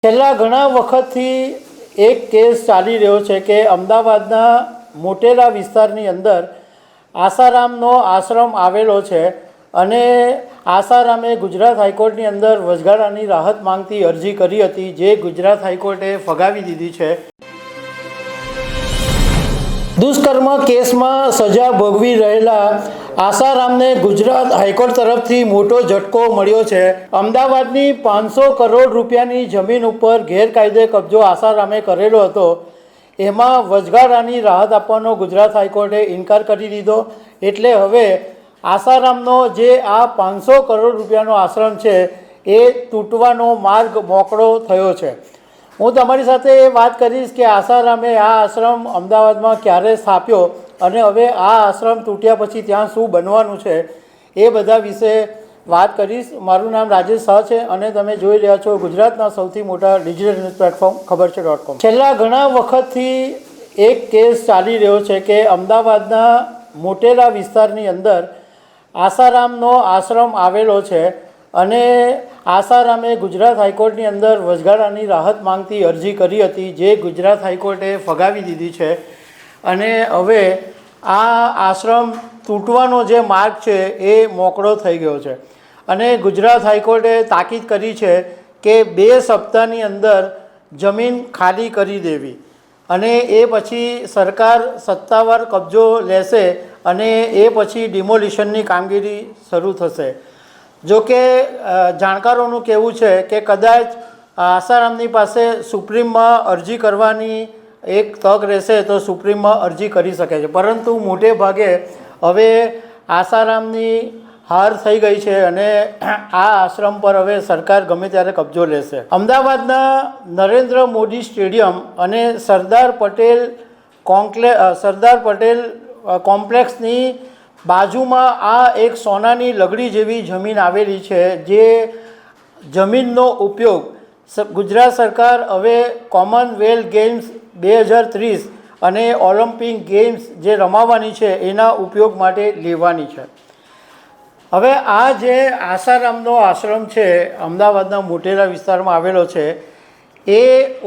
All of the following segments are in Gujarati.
છેલ્લા ઘણા વખતથી એક કેસ ચાલી રહ્યો છે કે અમદાવાદના મોટેરા વિસ્તારની અંદર આસારામનો આશ્રમ આવેલો છે અને આસારામે ગુજરાત હાઈકોર્ટની અંદર વચગાળાની રાહત માંગતી અરજી કરી હતી, જે ગુજરાત હાઈકોર્ટે ફગાવી દીધી છે। દુષ્કર્મ કેસમાં સજા ભોગવી રહેલા આસારામને ગુજરાત હાઈકોર્ટ તરફથી મોટો ઝટકો મળ્યો છે। અમદાવાદની 500 કરોડ રૂપિયાની જમીન ઉપર ગેરકાયદે કબજો આસારામે કરેલો હતો, એમાં વચગાળાની રાહત આપવાનો ગુજરાત હાઈકોર્ટે ઇનકાર કરી દીધો। એટલે હવે આસારામનો જે આ 500 કરોડ રૂપિયાનો આશ્રમ છે એ તૂટવાનો માર્ગ મોકળો થયો છે। હું તમારી સાથે એ વાત કરીશ કે આસારામે આ આશ્રમ અમદાવાદમાં ક્યારે સ્થાપ્યો અને હવે આ આશ્રમ તૂટ્યા પછી ત્યાં શું બનવાનું છે એ બધા વિશે વાત કરીશ। મારું નામ રાજેશ શાહ છે અને તમે જોઈ રહ્યા છો ગુજરાતના સૌથી મોટા ડિજિટલ ન્યૂઝ પ્લેટફોર્મ ખબરછે.com। છેલ્લા ઘણા વખતથી એક કેસ ચાલી રહ્યો છે કે અમદાવાદના મોટેરા વિસ્તારની અંદર આસારામનો આશ્રમ આવેલો છે અને આસારામે ગુજરાત હાઈકોર્ટની અંદર વચગાળાની રાહત માંગતી અરજી કરી હતી, જે ગુજરાત હાઈકોર્ટે ફગાવી દીધી છે અને હવે આ આશ્રમ તૂટવાનો જે માર્ગ છે એ મોકળો થઈ ગયો છે અને ગુજરાત હાઈકોર્ટે તાકીદ કરી છે કે 2 સપ્તાહની અંદર જમીન ખાલી કરી દેવી અને એ પછી સરકાર સત્તાવાર કબજો લેશે અને એ પછી ડિમોલિશનની કામગીરી શરૂ થશે। જો કે જાણકારોનું કહેવું છે કે કદાચ આસારામની પાસે સુપ્રીમમાં અરજી કરવાની એક તક રહેશે તો સુપ્રીમમાં અરજી કરી શકે છે, પરંતુ મોટે ભાગે હવે આસારામની હાર થઈ ગઈ છે અને આ આશ્રમ પર હવે સરકાર ગમે ત્યારે કબજો લેશે। અમદાવાદના નરેન્દ્ર મોદી સ્ટેડિયમ અને સરદાર પટેલ કોમ્પ્લેક્સની બાજુમાં આ એક સોનાની લગડી જેવી જમીન આવેલી છે, જે જમીનનો ઉપયોગ ગુજરાત સરકાર હવે કોમનવેલ્થ ગેમ્સ 2030 અને ઓલિમ્પિક ગેમ્સ જે રમાવાની છે એના ઉપયોગ માટે લેવાની છે। હવે આ જે આસારામનો આશ્રમ છે અમદાવાદના મોટેરા વિસ્તારમાં આવેલો છે એ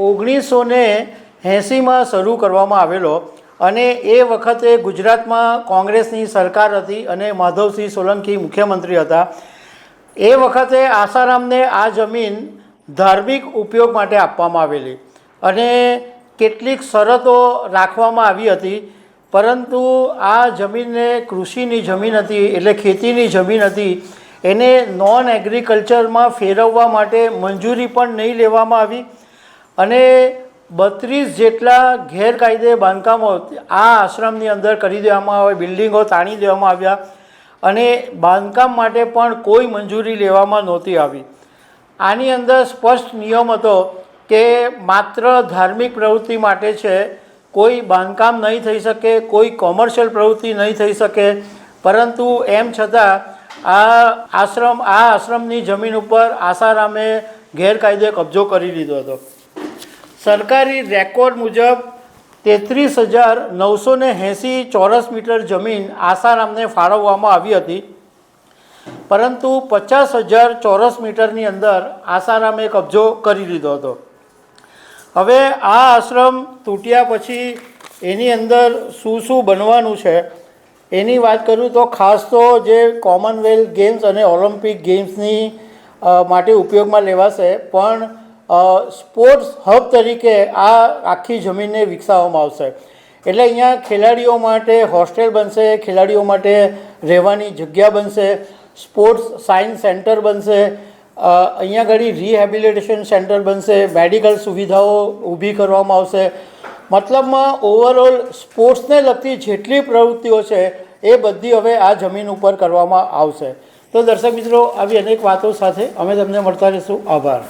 1980માં શરૂ કરવામાં આવેલો અને એ વખતે ગુજરાતમાં કોંગ્રેસની સરકાર હતી અને માધવસિંહ સોલંકી મુખ્યમંત્રી હતા। એ વખતે આસારામને આ જમીન ધાર્મિક ઉપયોગ માટે આપવામાં આવેલી અને કેટલીક શરતો રાખવામાં આવી હતી, પરંતુ આ જમીનને કૃષિની જમીન હતી એટલે ખેતીની જમીન હતી, એને નોન એગ્રીકલ્ચરમાં ફેરવવા માટે મંજૂરી પણ નહીં લેવામાં આવી અને 32 જેટલા ગેરકાયદે બાંધકામો આ આશ્રમની અંદર કરી દેવામાં આવે, બિલ્ડિંગો તાણી દેવામાં આવ્યા અને બાંધકામ માટે પણ કોઈ મંજૂરી લેવામાં નહોતી આવી। આની અંદર સ્પષ્ટ નિયમ હતો કે માત્ર ધાર્મિક પ્રવૃત્તિ માટે છે, કોઈ બાંધકામ નહીં થઈ શકે, કોઈ કોમર્શિયલ પ્રવૃત્તિ નહીં થઈ શકે, પરંતુ એમ છતાં આ આશ્રમની જમીન ઉપર આસારામે ગેરકાયદે કબજો કરી લીધો હતો। સરકારી રેકોર્ડ મુજબ 33,980 ચોરસ મીટર જમીન આસારામને ફાળવવામાં આવી હતી, પરંતુ 50,000 ચોરસ મીટરની અંદર આસારામે કબજો કરી લીધો હતો। હવે આ આશ્રમ તૂટ્યા પછી એની અંદર શું બનવાનું છે એની વાત કરું તો ખાસ તો જે કોમનવેલ્થ ગેમ્સ અને ઓલિમ્પિક ગેમ્સની માટે ઉપયોગમાં લેવાશે, પણ સ્પોર્ટ્સ હબ તરીકે આ આખી જમીનને વિકસાવવામાં આવશે। એટલે અહીંયા ખેલાડીઓ માટે હોસ્ટેલ બનશે, ખેલાડીઓ માટે રહેવાની જગ્યા બનશે, સ્પોર્ટ્સ સાયન્સ સેન્ટર બનશે, અહીંયા આગળ રિહેબિલિટેશન સેન્ટર બનશે, મેડિકલ સુવિધાઓ ઊભી કરવામાં આવશે। મતલબમાં ઓવરઓલ સ્પોર્ટ્સને લગતી જેટલી પ્રવૃત્તિઓ છે એ બધી હવે આ જમીન ઉપર કરવામાં આવશે। તો દર્શક મિત્રો, આવી અનેક વાતો સાથે અમે તમને મળતા રહીશું। આભાર।